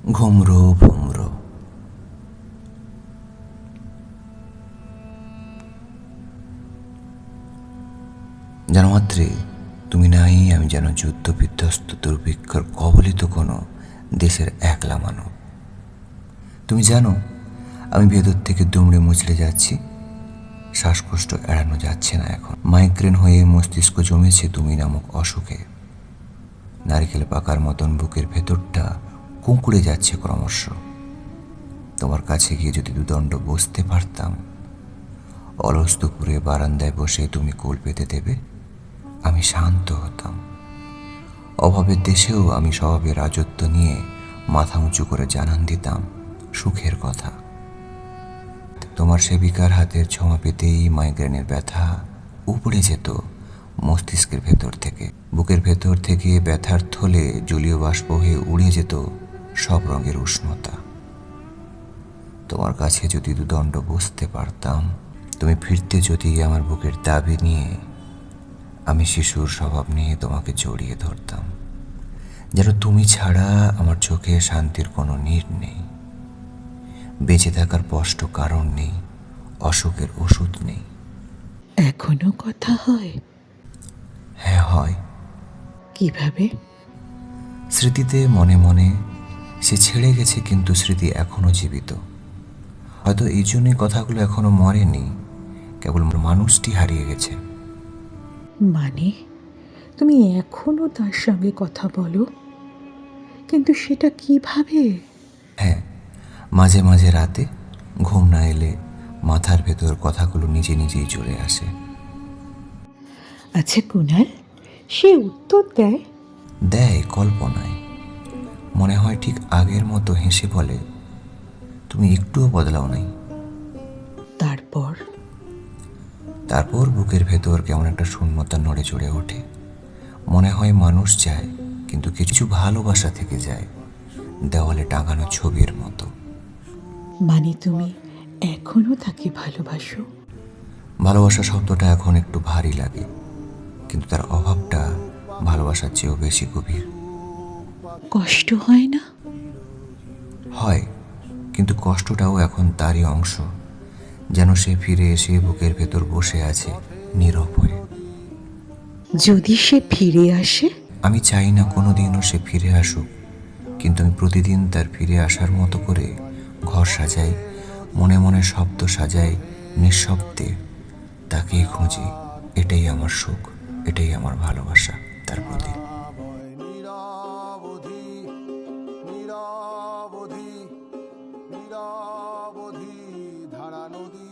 ঘুমরো ভুমরো। জানমাত্রে তুমি নাই, আমি যেন যুদ্ধ বিধ্বস্ত দুর্ভিক্ষর কবলিত কোনো দেশের একলা মানব। তুমি জানো আমি ভেতর থেকে দুমড়ে মুচড়ে যাচ্ছি, শ্বাসকষ্ট এড়ানো যাচ্ছে না এখন। মাইগ্রেন হয়ে মস্তিষ্ক জমেছে তুমি নামক অসুখে। নারকেল পাকার মতন বুকের ভেতরটা কুঁকড়ে যাচ্ছে ক্রমশ। তোমার কাছে গিয়ে যদি দুদণ্ড বসতে পারতাম, অলস দুপুরে বারান্দায় বসে তুমি কোল পেতে দেবে, আমি শান্ত হতাম। অভাবের দেশেও আমি স্বভাবে রাজত্ব নিয়ে মাথা উঁচু করে জানান দিতাম সুখের কথা। তোমার সেবিকার হাতের ছোঁয়া পেতেই মাইগ্রেনের ব্যথা উপড়ে যেত মস্তিষ্কের ভেতর থেকে। বুকের ভেতর থেকে ব্যথার থলে জলীয় বাষ্প হয়ে উড়ে যেত সব রঙের উষ্ণতা। তোমার কাছে যদি দুদণ্ড বসতে পারতাম, তুমি ফিরতে যদি আমার বুকের দাবি নিয়ে, আমি শিশুর স্বভাব নিয়ে তোমাকে জড়িয়ে ধরতাম, যেন তুমি ছাড়া আমার চোখে শান্তির কোনো নীড় নেই, বেঁচে থাকার স্পষ্ট কারণ নেই, অসুখের ওষুধ নেই। এখনো কথা হয়? হ্যাঁ হয়। কিভাবে? স্মৃতিতে মনে মনে সে ছেড়ে গেছে, কিন্তু স্মৃতি এখনো জীবিত। হয়তো এই জন্যই কথাগুলো এখনো মরেনি, কেবল মানুষটি হারিয়ে গেছে। মানে তুমি এখনো তার সঙ্গে কথা বলো? কিন্তু সেটা কিভাবে? হ্যাঁ, মাঝে মাঝে রাতে ঘুম না এলে মাথার ভেতর কথাগুলো নিজে নিজেই চলে আসে। আচ্ছা কুনাল, সে উত্তর দেয়? দেয় কল্পনায়। মনে হয় ঠিক আগের মতো হেসে বলে, তুমি একটুও বদলাও নাই। তারপর? তারপর বুকের ভেতর কেমন একটা শূন্যতা নড়ে চড়ে ওঠে। মনে হয় মানুষ যায়, কিন্তু কিছু ভালোবাসা থেকে যায়, দেওয়ালে টাঙানো ছবির মতো। মানে তুমি এখনো তাকে ভালোবাসো? ভালোবাসা শব্দটা এখন একটু ভারী লাগে, কিন্তু তার অভাবটা ভালোবাসার চেয়েও বেশি গভীর। কষ্ট হয় না? হয়, কিন্তু কষ্টটাও এখন তারই অংশ। যেন সে ফিরে এসে বুকের ভেতর বসে আছে নীরব হয়ে। যদি সে ফিরে আসে? আমি চাই না কোনোদিনও সে ফিরে আসুক, কিন্তু আমি প্রতিদিন তার ফিরে আসার মতো করে ঘর সাজাই, মনে মনে শব্দ সাজাই, নিঃশব্দে তাকেই খুঁজি। এটাই আমার সুখ, এটাই আমার ভালোবাসা তার প্রতি। ধারা নদী